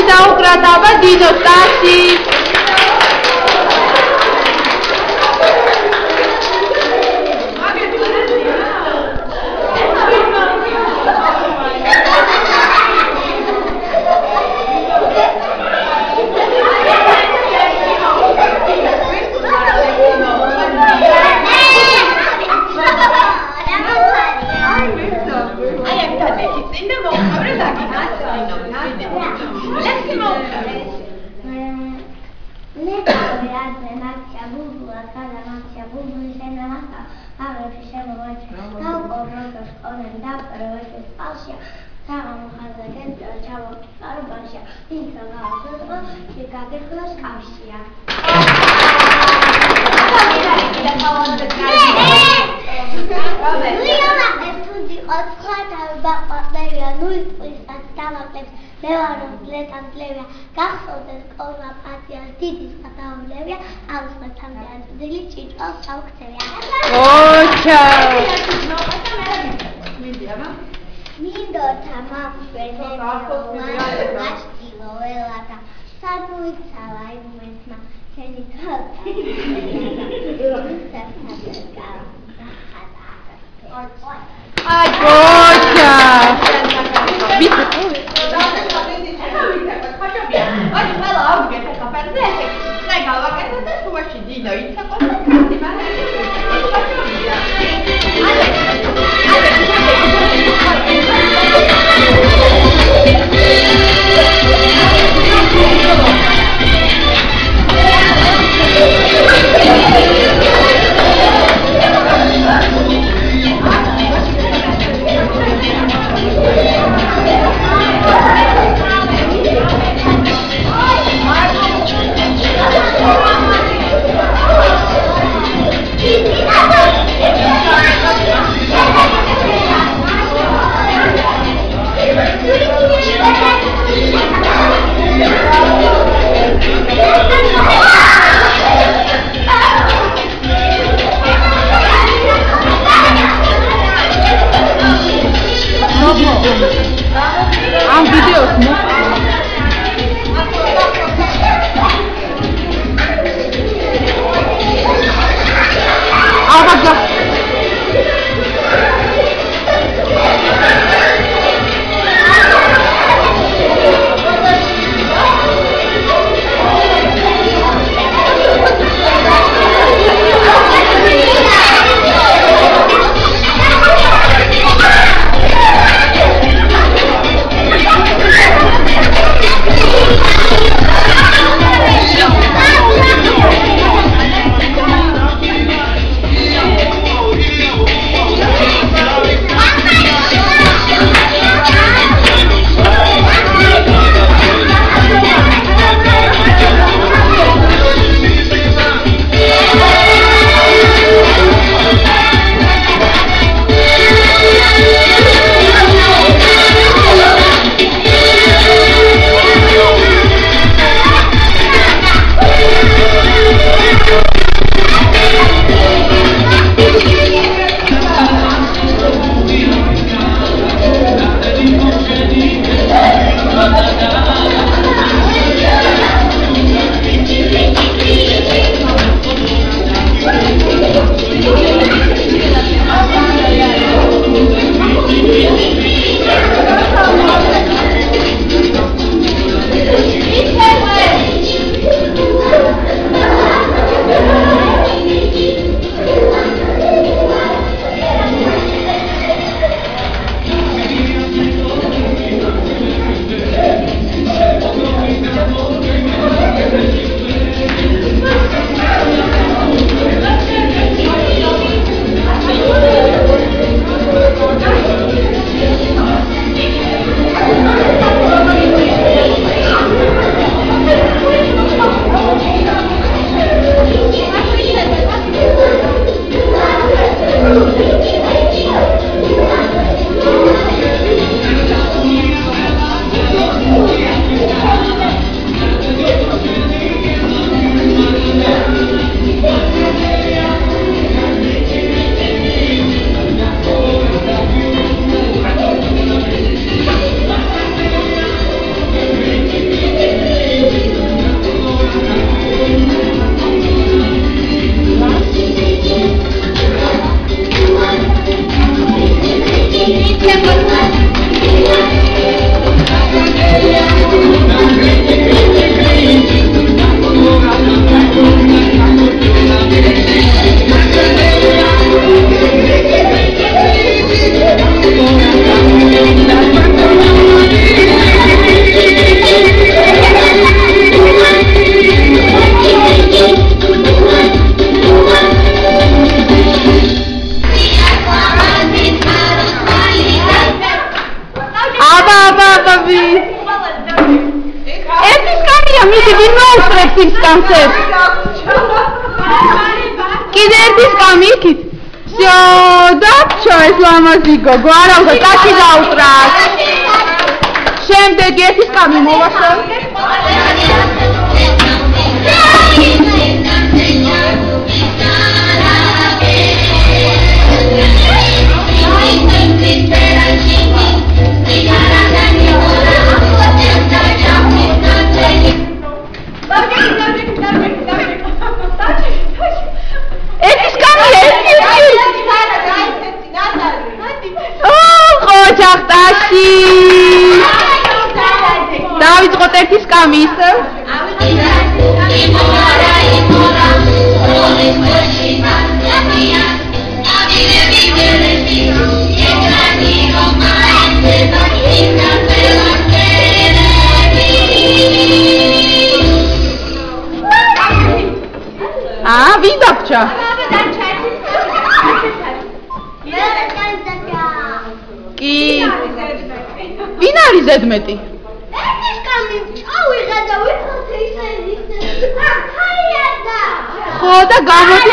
დაუკრატავდა დინო სტასი განცეთ. კიდე ერთი სკამი იქით. Всё, დაფჩა ეს ლამაზი გოგო, არა უნდა ტაში დაუტრას. შემდეგი ერთი სკამი მოვაშორე. დავიწყოთ ერთი სკამი ისევ. ვინ დაფჩა? კი. ვინ არის ზედმეტი? ხო და გამოდი.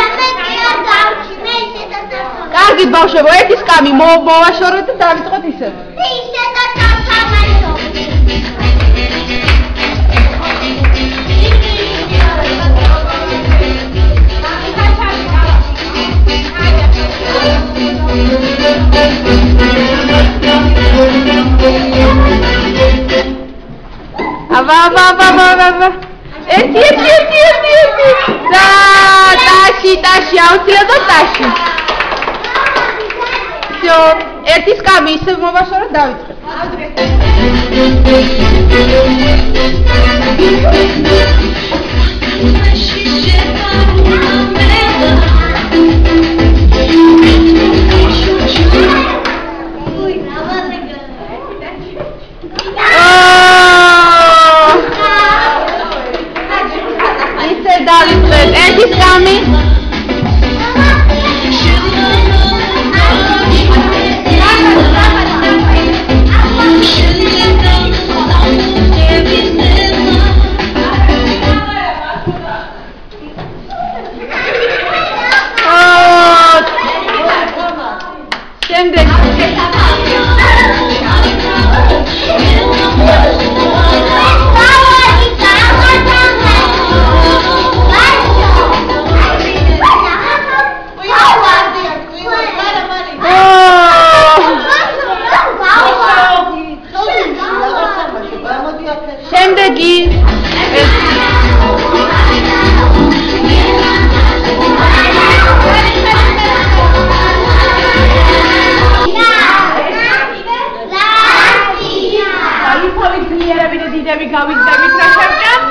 კარგით ბავშვებო, ერთი სკამი მოვაშორეთ და დავიწყოთ ისევ. აბა. ერთი. და ტაში, აუცილებლად ტაში. всё, ერთი სკამი ისევ მოვაშორეთ, დავიწყეთ. ერთი სკამი. შემდეგ გავიგდებით რა შევჭამ?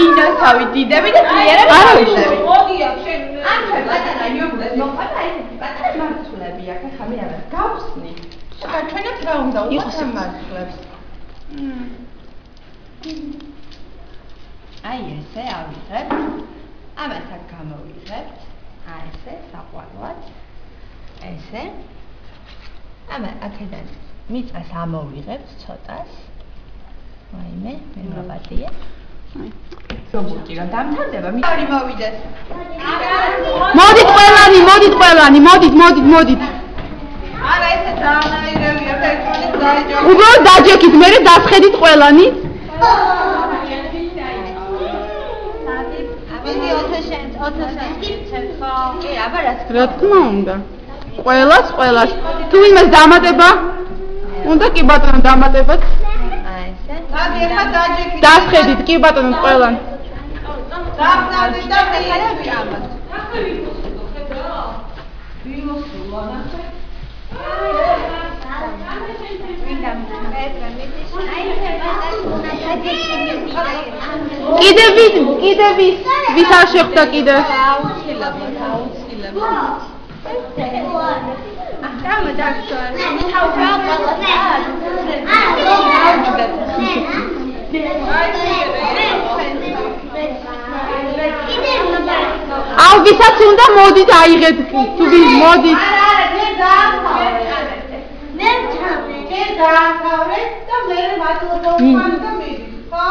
ინა თავი დიდები და ძლიერები გავიგდები. მოდია შენ არ პატარა იუბლეს მოყვა ესეთი პატარა მარცვლები აქ ხა მე არა გავხსნი. ხა ჩვენაც რა უნდა იყოს ამ მარცვლებს? აი ესე ავიღებ. ამას აქ გამოვიღებთ. აი ესე საყვარლად. ესე. ამა აქედან მიწას ამოვიღებთ ცოტას. აიმე, მე მოვადია. ზოგჯერ რა დამთავრდება, მიწარი მოვიდეს. მოდით ყველანი, მოდით. არა, ესე დაანაირებია, ფერმონის დაიჯო. უბრალოდ დაჯექით, მე დასხედით ყველანი. ამედი 20 კიცებს ხო? კი, აბა რა თქმა უნდა. ყველას. თუ იმას დამატება? უნდა კი ბატონო დამატებაც. დასხედით კი ბატონო ყველან. დავდადეთ და ხერები ამათ. კიდე ვის არ შეხვდა კიდე? აუცილებლად. ახლა დაგწვარ. აუ ვისაც უნდა მოდით აიღეთ თუ მოდით. მე დაამთავრეთ და მე მადლობა ვუყავ და მიდით, ხო?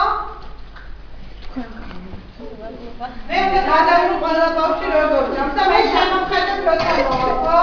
მე უნდა გადავიდე ყველა ბავშვი როგორ ჯამს და მე შემოხედებ როცა მოვა ხო?